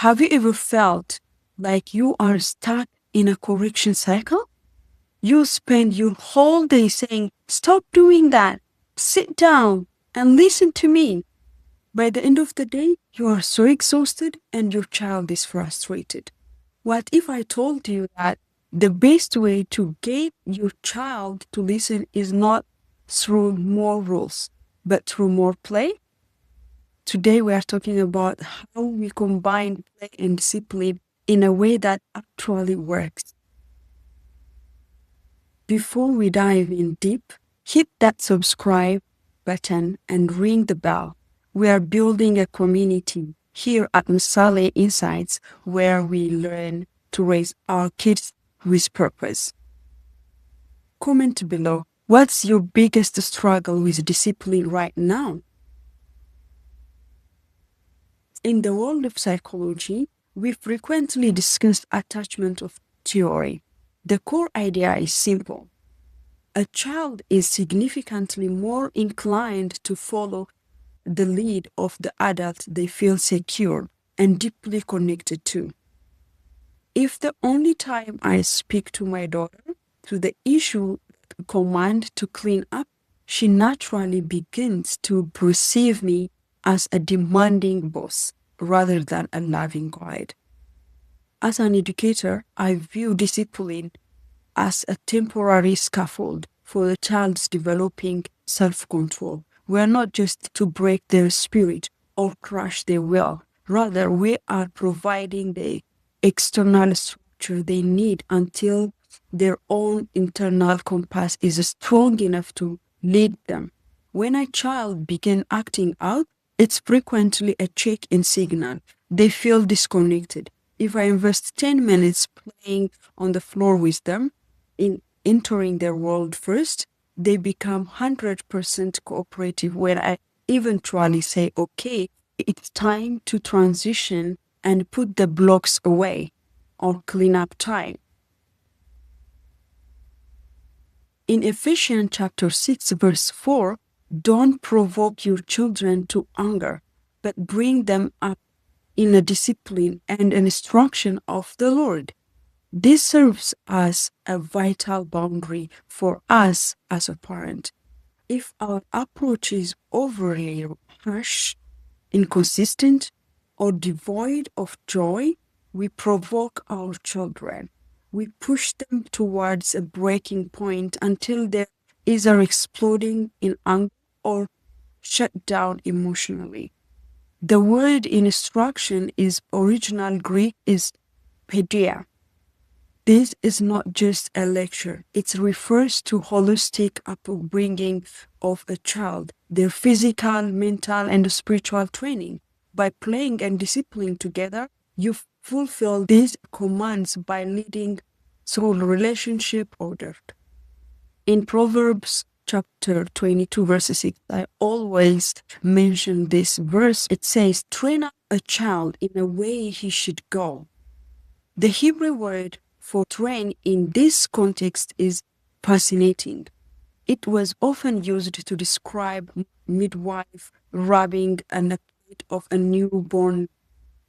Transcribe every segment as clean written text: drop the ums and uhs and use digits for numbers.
Have you ever felt like you are stuck in a correction cycle? You spend your whole day saying, "Stop doing that, sit down and listen to me." By the end of the day, you are so exhausted and your child is frustrated. What if I told you that the best way to get your child to listen is not through more rules, but through more play? Today we are talking about how we combine play and discipline in a way that actually works. Before we dive in deep, hit that subscribe button and ring the bell. We are building a community here at Misale Insights where we learn to raise our kids with purpose. Comment below, what's your biggest struggle with discipline right now? In the world of psychology, we frequently discuss attachment of theory. The core idea is simple. A child is significantly more inclined to follow the lead of the adult they feel secure and deeply connected to. If the only time I speak to my daughter to the issue command to clean up, she naturally begins to perceive me as a demanding boss rather than a loving guide. As an educator, I view discipline as a temporary scaffold for the child's developing self-control. We are not just to break their spirit or crush their will. Rather, we are providing the external structure they need until their own internal compass is strong enough to lead them. When a child begins acting out, it's frequently a check-in signal. They feel disconnected. If I invest 10 minutes playing on the floor with them, in entering their world first, they become 100% cooperative when I eventually say, okay, it's time to transition and put the blocks away or clean up time. In Ephesians chapter 6, verse 4, don't provoke your children to anger, but bring them up in a discipline and an instruction of the Lord. This serves as a vital boundary for us as a parent. If our approach is overly harsh, inconsistent, or devoid of joy, we provoke our children. We push them towards a breaking point until they're either exploding in anger or shut down emotionally. The word in instruction is original Greek is paideia. This is not just a lecture. It refers to holistic upbringing of a child, their physical, mental, and spiritual training. By playing and disciplining together, you fulfill these commands by leading through relationship order. In Proverbs chapter 22, verse 6, I always mention this verse. It says, train up a child in a way he should go. The Hebrew word for train in this context is fascinating. It was often used to describe midwife rubbing a plate of a newborn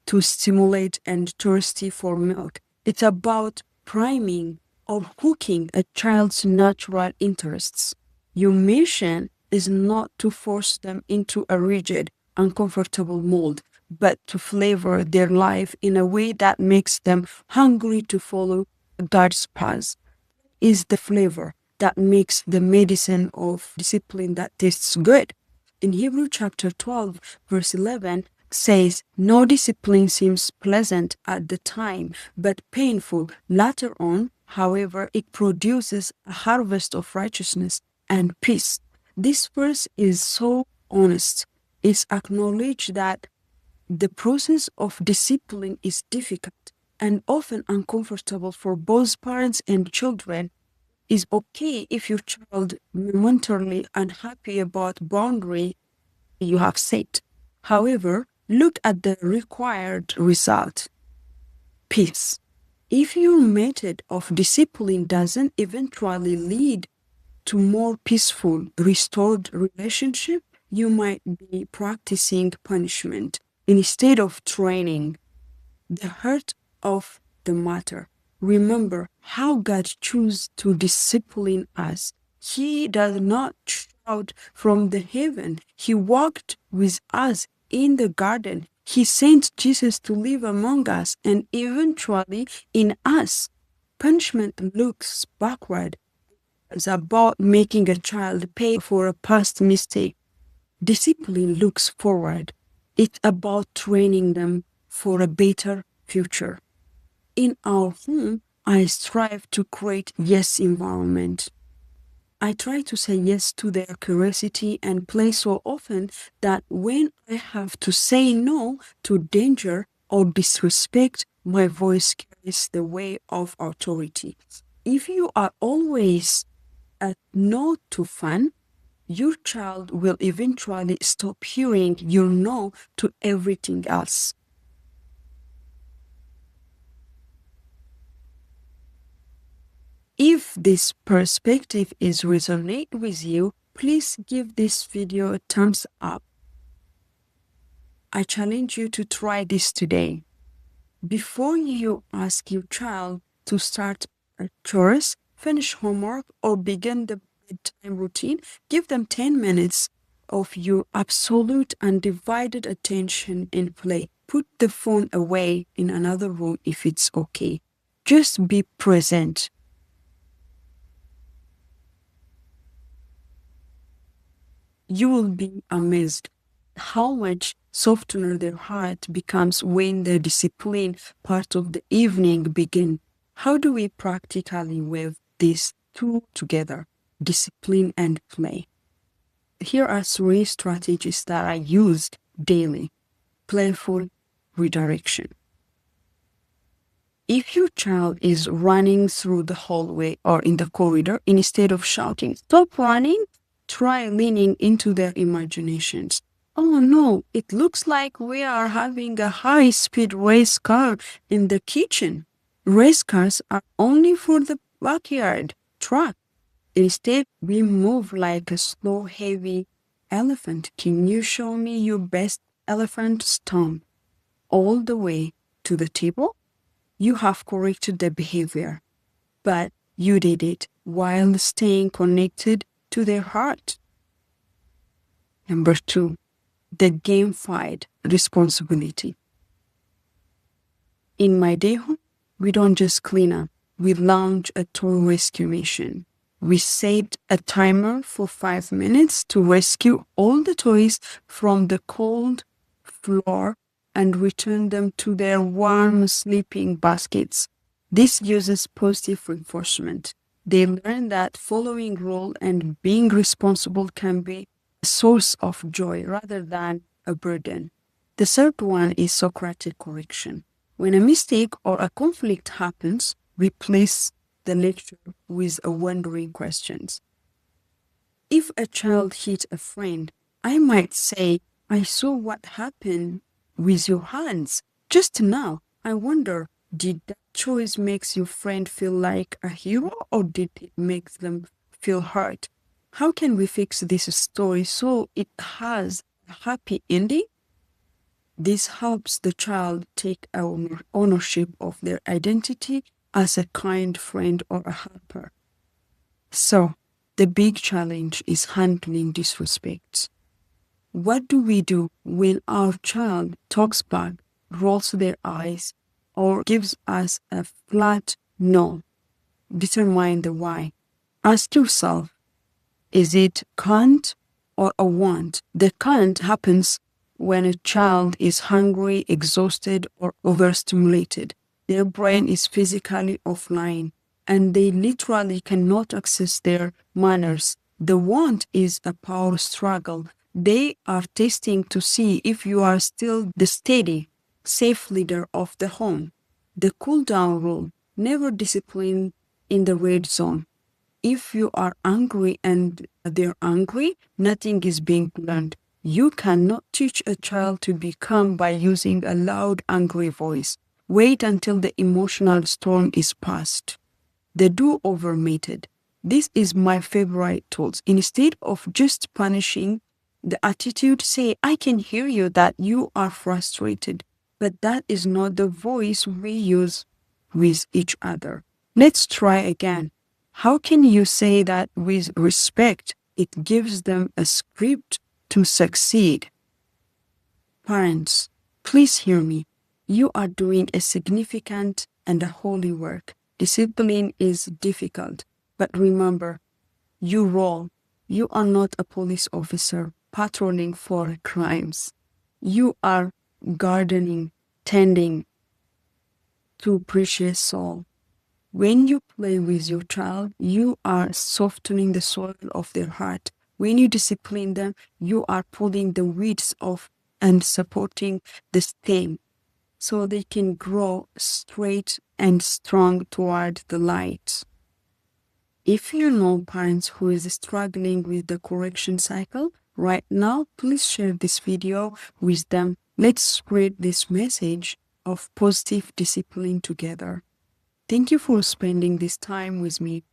to stimulate and thirsty for milk. It's about priming or hooking a child's natural interests. Your mission is not to force them into a rigid, uncomfortable mold, but to flavor their life in a way that makes them hungry to follow God's path. Is the flavor that makes the medicine of discipline that tastes good. In Hebrew chapter 12, verse 11, says, no discipline seems pleasant at the time, but painful later on. However, it produces a harvest of righteousness and peace. This verse is so honest. It's acknowledged that the process of discipline is difficult and often uncomfortable for both parents and children. It's okay if your child momentarily unhappy about boundary you have set. However, look at the required result. Peace. If your method of discipline doesn't eventually lead to more peaceful, restored relationship, you might be practicing punishment instead of training. the heart of the matter. Remember how God chose to discipline us. He does not shout from the heaven. He walked with us in the garden. He sent Jesus to live among us and eventually in us. Punishment looks backward. It's about making a child pay for a past mistake. Discipline looks forward. It's about training them for a better future. In our home, I strive to create yes environment. I try to say yes to their curiosity and play so often that when I have to say no to danger or disrespect, my voice carries the weight of authority. If you are always at no to fun, your child will eventually stop hearing your no to everything else. If this perspective is resonate with you, please give this video a thumbs up. I challenge you to try this today. Before you ask your child to start a chores, finish homework, or begin the bedtime routine, give them 10 minutes of your absolute undivided attention in play. Put the phone away in another room if it's okay. Just be present. You will be amazed how much softer their heart becomes when the discipline part of the evening begins. How do we practically weave these two together, discipline and play? Here are 3 strategies that I used daily. Playful redirection. If your child is running through the hallway or in the corridor, instead of shouting, "Stop running," try leaning into their imaginations. "Oh no, it looks like we are having a high-speed race car in the kitchen." Race cars are only for the backyard track. Instead, we move like a slow, heavy elephant. "Can you show me your best elephant stomp?" All the way to the table. You have corrected the behavior, but you did it while staying connected to their heart. Number 2, the gamified responsibility. In my day home, we don't just clean up, we launch a toy rescue mission. We set a timer for 5 minutes to rescue all the toys from the cold floor and return them to their warm sleeping baskets. This uses positive reinforcement. They learn that following rules and being responsible can be a source of joy rather than a burden. The third one is Socratic correction. When a mistake or a conflict happens, replace the lecture with a wondering questions. If a child hit a friend, I might say, "I saw what happened with your hands just now. I wonder, did that choice make your friend feel like a hero or did it make them feel hurt? How can we fix this story so it has a happy ending?" This helps the child take ownership of their identity as a kind friend or a helper. So, the big challenge is handling disrespect. What do we do when our child talks back, rolls their eyes, or gives us a flat no? Determine the why. Ask yourself, is it can't or a want? The can't happens when a child is hungry, exhausted, or overstimulated. Their brain is physically offline, and they literally cannot access their manners. The want is a power struggle. They are testing to see if you are still the steady, safe leader of the home. The cool down rule: never discipline in the red zone. If you are angry and they're angry, nothing is being learned. You cannot teach a child to be calm by using a loud, angry voice. Wait until the emotional storm is past. The do-over method. This is my favorite tool. Instead of just punishing the attitude, say, "I can hear you that you are frustrated, but that is not the voice we use with each other. Let's try again. How can you say that with respect? It gives them a script to succeed. Parents, please hear me. You are doing a significant and a holy work. Discipline is difficult, but remember, you are not a police officer patrolling for crimes. You are gardening, tending to precious soul. When you play with your child, you are softening the soil of their heart. When you discipline them, you are pulling the weeds off and supporting the stem so they can grow straight and strong toward the light. If you know parents who is struggling with the correction cycle right now, please share this video with them. Let's spread this message of positive discipline together. Thank you for spending this time with me.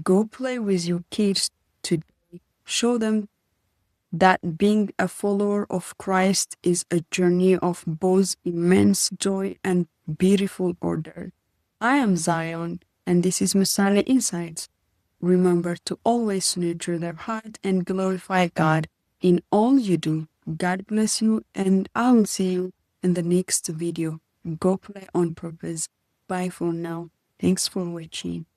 Go play with your kids today. Show them that being a follower of Christ is a journey of both immense joy and beautiful order. I am Zion, and this is Misale Insights. Remember to always nurture their heart and glorify God in all you do. God bless you, and I will see you in the next video. Go play on purpose. Bye for now. Thanks for watching.